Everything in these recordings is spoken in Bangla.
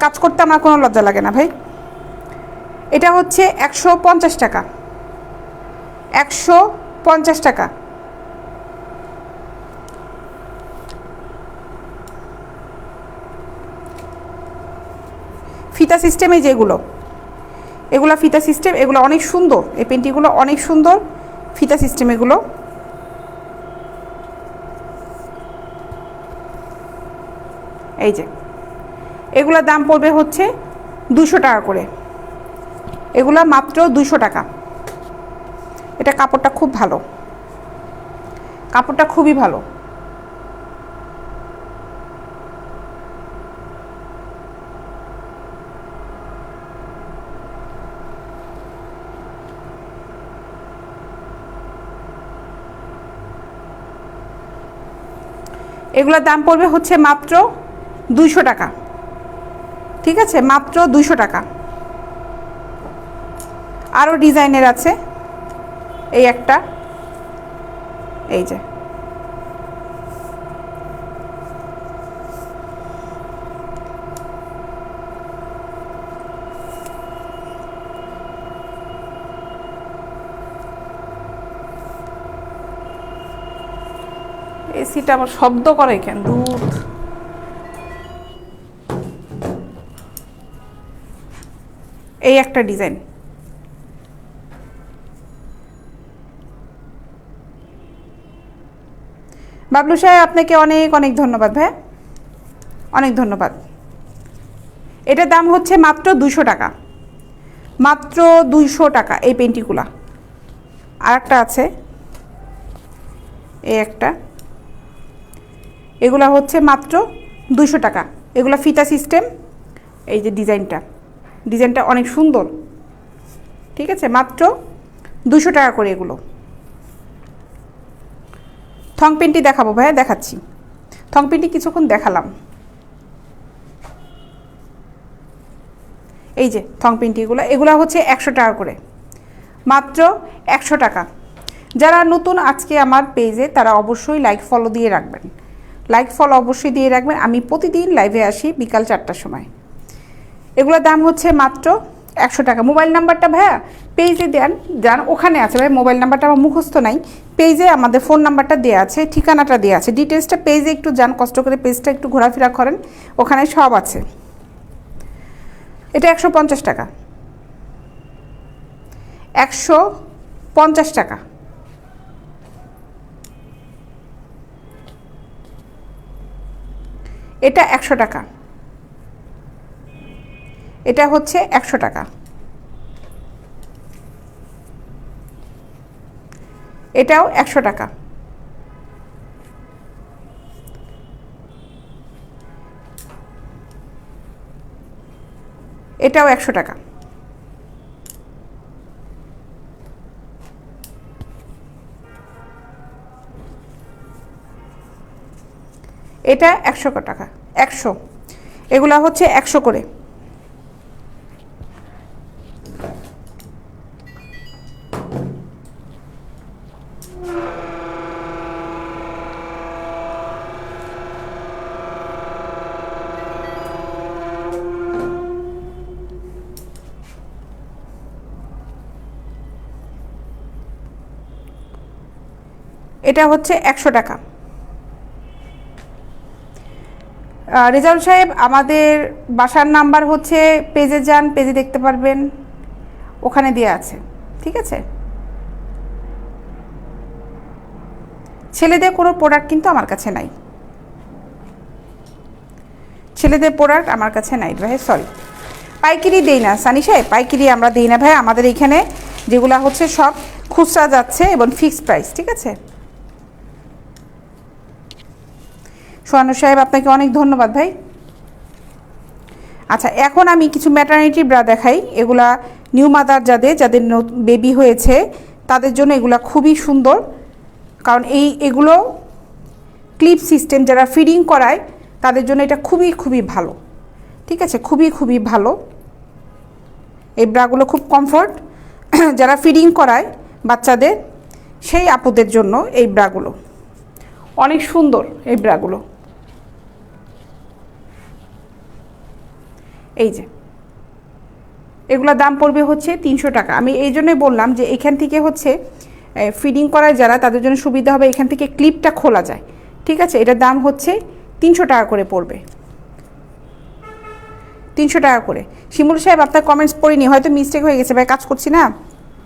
কাজ করতে আমার কোনো লজ্জা লাগে না ভাই। এটা হচ্ছে 150 টাকা, 150 টাকা। ফিতা সিস্টেমে যেগুলো, এগুলো ফিতা সিস্টেম, এগুলো অনেক সুন্দর, এই পেন্টিগুলো অনেক সুন্দর ফিতা সিস্টেম এগুলো। এই যে এগুলোর দাম পড়বে হচ্ছে 200 টাকা করে, এগুলো মাত্র 200 টাকা। এটা কাপড়টা খুব ভালো, কাপড়টা খুবই ভালো। এগুলোর দাম পড়বে হচ্ছে মাত্র 200 টাকা, ঠিক আছে, মাত্র 200 টাকা। আরও ডিজাইনের আছে, এই একটা, এই যে এসিটা আবার শব্দ করে কেন দূর। এই একটা ডিজাইন, বাবলু সাহেব আপনাকে অনেক অনেক ধন্যবাদ ভাই, অনেক ধন্যবাদ। এটার দাম হচ্ছে মাত্র 200 টাকা, মাত্র 200 টাকা এই পেন্টিগুলা। আর একটা আছে, এই একটা, এগুলা হচ্ছে মাত্র 200 টাকা। এগুলা ফিতা সিস্টেম, এই যে ডিজাইনটা, ডিজাইনটা অনেক সুন্দর, ঠিক আছে, মাত্র 200 টাকা করে এগুলো। থং পেন্টি দেখাবো ভাইয়া, দেখাচ্ছি। থং পেন্টি কিছুক্ষণ দেখালাম, এই যে থং পেন্টিগুলো, এগুলো হচ্ছে 100 টাকা করে, মাত্র 100 টাকা। যারা নতুন আজকে আমার পেজে তারা অবশ্যই লাইক ফলো দিয়ে রাখবেন, লাইক ফলো অবশ্যই দিয়ে রাখবেন। আমি প্রতিদিন লাইভে আসি বিকাল 4টার সময়। এগুলোর দাম হচ্ছে মাত্র 100 টাকা। মোবাইল নাম্বারটা ভাইয়া পেজে দেন, যান ওখানে আছে ভাই, মোবাইল নাম্বারটা আমার মুখস্থ নাই, পেজে আমাদের ফোন নাম্বারটা দেওয়া আছে, ঠিকানাটা দেওয়া আছে, ডিটেলসটা পেজে একটু যান, কষ্ট করে পেজটা একটু ঘোরাফেরা করেন, ওখানে সব আছে। এটা 150 টাকা, 150 টাকা। এটা 100 টাকা, এটা হচ্ছে 100 টাকা। এটাও 100 টাকা, এটাও 100 টাকা। এটা 100 টাকা, 100, এগুলা হচ্ছে 100 করে। এটা হচ্ছে 100 টাকা। রেজাউল সাহেব আমাদের বাসার নাম্বার হচ্ছে, পেজে যান, পেজে দেখতে পারবেন, ওখানে দেওয়া আছে, ঠিক আছে। ছেলেদের কোনো প্রোডাক্ট কিন্তু আমার কাছে নাই, ছেলেদের প্রোডাক্ট আমার কাছে নাই ভাই, সরি। পাইকারি দেই না সানি সাহেব, পাইকারি আমরা দিই না ভাই, আমাদের এইখানে যেগুলো হচ্ছে সব খুচরা যাচ্ছে এবং ফিক্সড প্রাইস, ঠিক আছে। সোহানু সাহেব আপনাকে অনেক ধন্যবাদ ভাই। আচ্ছা, এখন আমি কিছু ম্যাটারনিটি ব্রা দেখাই। এগুলা নিউ মাদার যাদের বেবি হয়েছে তাদের জন্য এগুলা খুবই সুন্দর, কারণ এগুলো ক্লিপ সিস্টেম, যারা ফিডিং করায় তাদের জন্য এটা খুবই খুবই ভালো, ঠিক আছে, খুবই খুবই ভালো। এই ব্রাগুলো খুব কমফোর্ট, যারা ফিডিং করায় বাচ্চাদের সেই আপুদের জন্য এই ব্রাগুলো অনেক সুন্দর। এই ব্রাগুলো এই যে এগুলোর দাম পড়বে হচ্ছে 300 টাকা। আমি এই জন্যই বললাম যে এখান থেকে হচ্ছে ফিডিং করায় যারা, তাদের জন্য সুবিধা হবে, এখান থেকে ক্লিপটা খোলা যায়। ঠিক আছে, এটার দাম হচ্ছে 300 টাকা করে পড়বে, 300 টাকা করে। শিমুল সাহেব আপনার কমেন্টস পড়িনি, হয়তো মিস্টেক হয়ে গেছে, ভাই কাজ করছি না,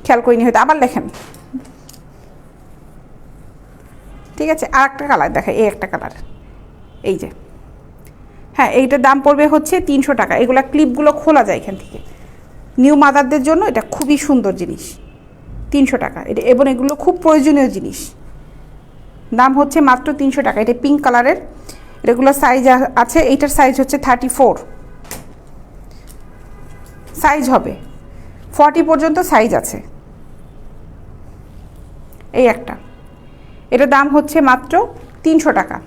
খেয়াল করিনি হয়তো, আবার লেখেন। ঠিক আছে, আর একটা কালার দেখাই, এই একটা কালার, এই যে, হ্যাঁ এইটার দাম পড়বে হচ্ছে 300 টাকা। এগুলা ক্লিপগুলো খোলা যায় এখান থেকে, নিউ মাদারদের জন্য এটা খুবই সুন্দর জিনিস, 300 টাকা এটা, এবং এগুলো খুব প্রয়োজনীয় জিনিস। দাম হচ্ছে মাত্র 300 টাকা। এটা পিঙ্ক কালারের, এগুলো সাইজ আছে, এইটার সাইজ হচ্ছে 34 সাইজ হবে, 40 পর্যন্ত সাইজ আছে। এই একটা, এটার দাম হচ্ছে মাত্র 300 টাকা।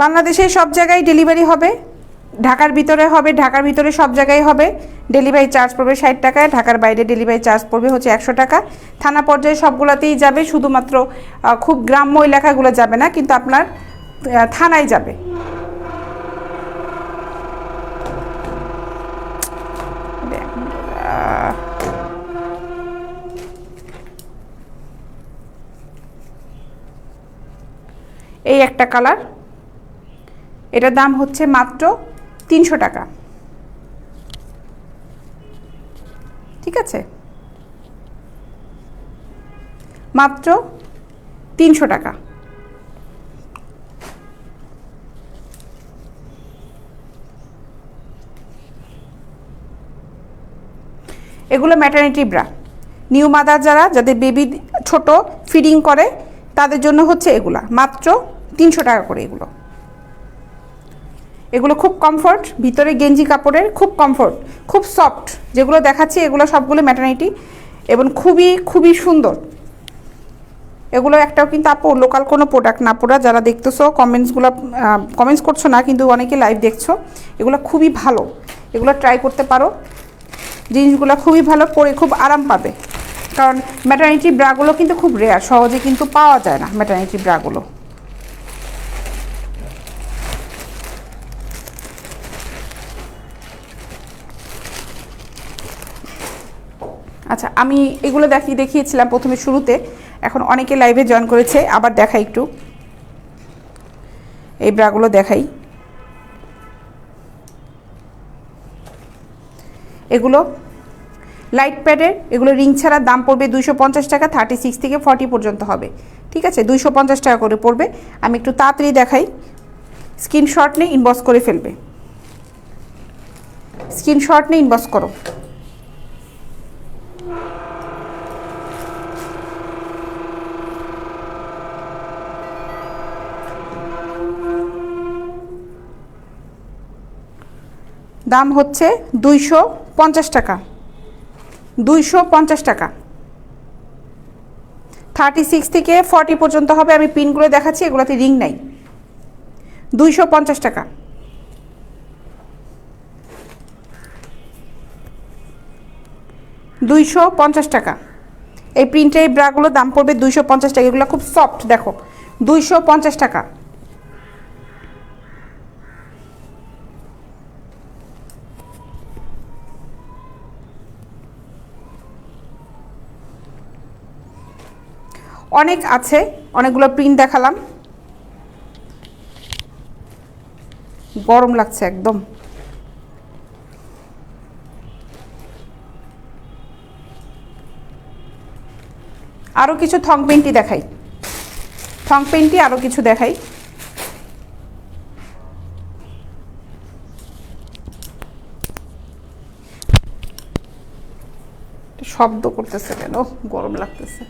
বাংলাদেশের সব জায়গায় ডেলিভারি হবে, ঢাকার ভিতরে হবে, ঢাকার ভিতরে সব জায়গায় হবে। ডেলিভারি চার্জ পড়বে 60 টাকায়, ঢাকার বাইরে ডেলিভারি চার্জ পড়বে হচ্ছে 100 টাকা। থানা পর্যায়ে সবগুলোতেই যাবে, শুধুমাত্র খুব গ্রাম্য এলাকাগুলো যাবে না, কিন্তু আপনার থানায় যাবে। এই একটা কালার, এটার দাম হচ্ছে মাত্র 300 টাকা। ঠিক আছে, মাত্র 300 টাকা। এগুলো ম্যাটারনিটি ব্রা, নিউ মাদার যারা, যাদের বেবি ছোট ফিডিং করে, তাদের জন্য হচ্ছে এগুলা মাত্র 300 টাকা করে। এগুলো খুব কমফোর্ট, ভিতরে গেঞ্জি কাপড়ের, খুব কমফোর্ট, খুব সফট। যেগুলো দেখাচ্ছি এগুলো সবগুলো ম্যাটারনিটি এবং খুবই খুবই সুন্দর। এগুলো একটাও কিন্তু আপু লোকাল কোনো প্রোডাক্ট না। পুরা যারা দেখতেছো কমেন্টস করছো না, কিন্তু অনেকে লাইভ দেখছো, এগুলো খুবই ভালো, এগুলো ট্রাই করতে পারো। জিনিসগুলো খুবই ভালো, পরে খুব আরাম পাবে, কারণ ম্যাটারনিটি ব্রাগুলো কিন্তু খুব রেয়ার, সহজে কিন্তু পাওয়া যায় না ম্যাটারনিটি ব্রাগুলো। আচ্ছা, আমি এগুলো দেখিয়েছিলাম প্রথমে শুরুতে, এখন অনেকে লাইভে জয়েন করেছে, আবার দেখাই একটু, এই ব্রাগুলো দেখাই। এগুলো লাইট প্যাডের, এগুলো রিং ছাড়া, দাম পড়বে 250 টাকা, 36 থেকে 40 পর্যন্ত হবে। ঠিক আছে, 250 টাকা করে পড়বে। আমি একটু তাড়াতাড়ি দেখাই, স্ক্রিনশট নিয়ে ইনবক্স করে ফেলবে, স্ক্রিনশট নিয়ে ইনবক্স করো। দাম হচ্ছে 250 টাকা, 250 টাকা, 36 থেকে 40 পর্যন্ত হবে। আমি পিনগুলো দেখাচ্ছি, এগুলোতে রিং নাই। 250 টাকা, 250 টাকা। এই প্রিন্টের ব্রাগুলো দাম পড়বে 250 টাকা। এগুলো খুব সফট, দেখো, 250 টাকা। অনেক আছে, অনেকগুলো প্রিন্ট দেখালাম। গরম লাগছে একদম। আরও কিছু থং পেন্টি দেখাই, থং পেন্টি আরও কিছু দেখাই। শব্দ করতেছে কেন, গরম লাগতেছে।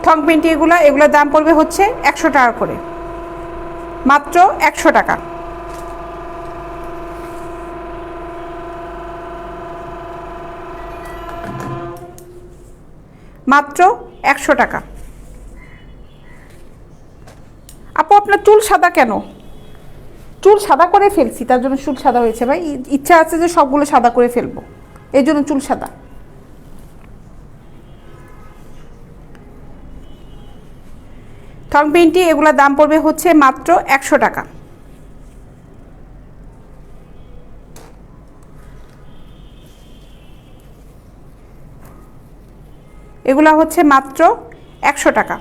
থং পেন্টি এগুলোর দাম পড়বে হচ্ছে 100 টাকা করে, মাত্র 100 টাকা। মাত্র 100 টাকা। আপু আপনার চুল সাদা কেন? চুল সাদা করে ফেলছি, তার জন্য চুল সাদা হয়েছে ভাই। ইচ্ছা আছে যে সবগুলো সাদা করে ফেলবো, এই জন্য চুল সাদা। থং পেন্টি এগুলা দাম পড়বে হচ্ছে মাত্র 100 টাকা। এগুলা হচ্ছে মাত্র 100 টাকা।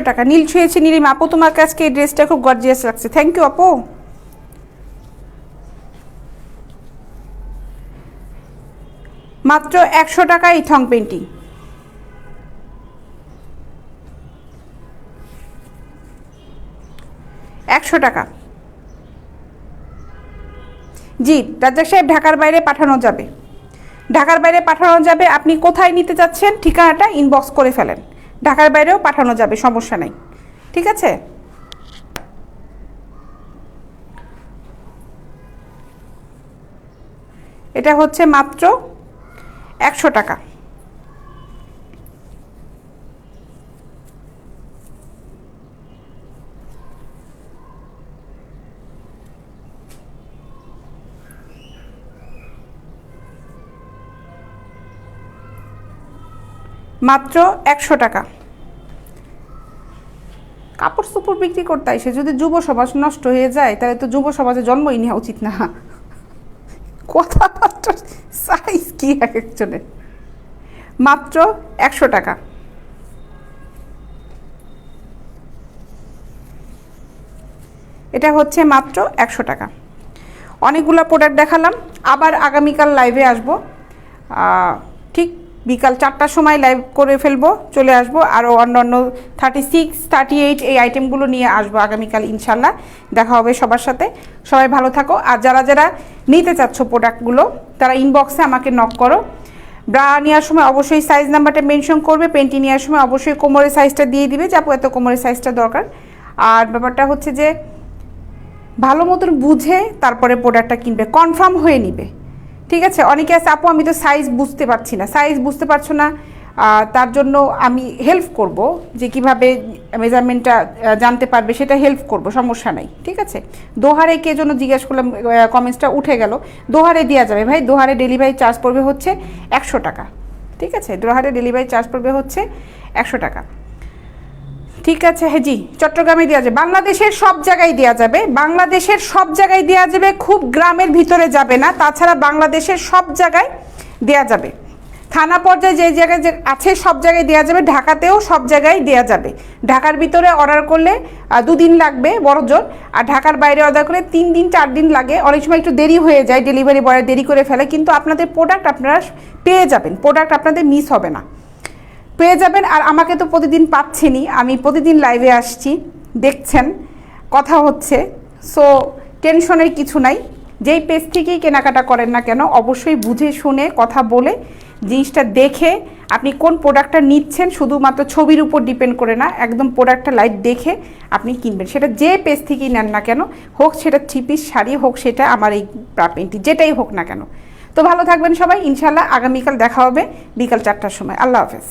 টাকা। নীল ছুঁয়েছে নীলিমা আপু, তোমার কাছে এই ড্রেসটা খুব গর্জিয়াস লাগছে। থ্যাংক ইউ আপু। মাত্র 100 টাকা এই থং পেন্টি। টাকা। জি রাজ্জাক সাহেব, ঢাকার বাইরে পাঠানো যাবে, ঢাকার বাইরে পাঠানো যাবে। আপনি কোথায় নিতে চাচ্ছেন ঠিকানাটা ইনবক্স করে ফেলেন, ঢাকার বাইরেও পাঠানো যাবে, সমস্যা নেই, ঠিক আছে। এটা হচ্ছে মাত্র 100 টাকা। মাত্র 100 টাকা। কাপড় চোপড় বিক্রি করতে এসে যদি যুব সমাজ নষ্ট হয়ে যায়, তাহলে তো যুব সমাজে জন্মই নেওয়া উচিত না। কথাবার্তা সাইজ কি এক একজনের। মাত্র 100 টাকা। এটা হচ্ছে মাত্র 100 টাকা। অনেকগুলো প্রোডাক্ট দেখালাম, আবার আগামীকাল লাইভে আসব, ঠিক বিকাল 4টার সময় লাইভ করে ফেলবো, চলে আসবো। আরও অন্যান্য 36, 38 এই আইটেমগুলো নিয়ে আসবো আগামীকাল ইনশাল্লাহ। দেখা হবে সবার সাথে। সবাই ভালো থাকো। আর যারা যারা নিতে চাচ্ছ প্রোডাক্টগুলো, তারা ইনবক্সে আমাকে নক করো। ব্রা নেওয়ার সময় অবশ্যই সাইজ নাম্বারটা মেনশন করবে, পেন্টি নেওয়ার সময় অবশ্যই কোমরের সাইজটা দিয়ে দিবে যে আপু এত কোমরের সাইজটা দরকার। আর ব্যাপারটা হচ্ছে যে ভালো মতন বুঝে তারপরে প্রোডাক্টটা কিনবে, কনফার্ম হয়ে নিবে, ঠিক আছে। অনেকে আছে আপু আমি তো সাইজ বুঝতে পারছি না, সাইজ বুঝতে পারছো না, তার জন্য আমি হেল্প করব, যে কিভাবে মেজারমেন্টটা জানতে পারবে সেটা হেল্প করব, সমস্যা নাই, ঠিক আছে। দোহারে কে জন্য জিজ্ঞাসা করলাম, কমেন্টসটা উঠে গেল। দোহারে দেওয়া যাবে ভাই, দোহারে ডেলিভারি চার্জ পড়বে হচ্ছে 100 টাকা, ঠিক আছে। দোহারে ডেলিভারি চার্জ পড়বে হচ্ছে 100 টাকা, ঠিক আছে। হ্যাঁ জি, চট্টগ্রামে দেওয়া যাবে, বাংলাদেশের সব জায়গায় দেওয়া যাবে, বাংলাদেশের সব জায়গায় দেওয়া যাবে, খুব গ্রামের ভিতরে যাবে না। তাছাড়া বাংলাদেশের সব জায়গায় দেওয়া যাবে, থানা পর্যায়ে যে জায়গায় যে আছে সব জায়গায় দেওয়া যাবে, ঢাকাতেও সব জায়গায় দেওয়া যাবে। ঢাকার ভিতরে অর্ডার করলে 2 দিন লাগবে বড় জোর, আর ঢাকার বাইরে অর্ডার করলে 3 দিন 4 দিন লাগে। অনেক সময় একটু দেরি হয়ে যায়, ডেলিভারি বয় দেরি করে ফেলে, কিন্তু আপনাদের প্রোডাক্ট আপনারা পেয়ে যাবেন, প্রোডাক্ট আপনাদের মিস হবে না, পেয়ে যাবেন। আর আমাকে তো প্রতিদিন পাচ্ছেনই, আমি প্রতিদিন লাইভে আসছি, দেখছেন, কথা হচ্ছে, সো টেনশনের কিছু নাই। যেই পেজ থেকেই কেনাকাটা করেন না কেন, অবশ্যই বুঝে শুনে কথা বলে জিনিসটা দেখে আপনি কোন প্রোডাক্টটা নিচ্ছেন, শুধুমাত্র ছবির উপর ডিপেন্ড করে না, একদম প্রোডাক্টটা লাইভ দেখে আপনি কিনবেন। সেটা যে পেজ থেকেই নেন না কেন, হোক সেটা 3 পিস শাড়ি, হোক সেটা আমার এই ব্রা পেন্টি, যেটাই হোক না কেন। তো ভালো থাকবেন সবাই, ইনশাল্লাহ আগামীকাল দেখা হবে বিকাল 4টার সময়। আল্লাহ হাফেজ।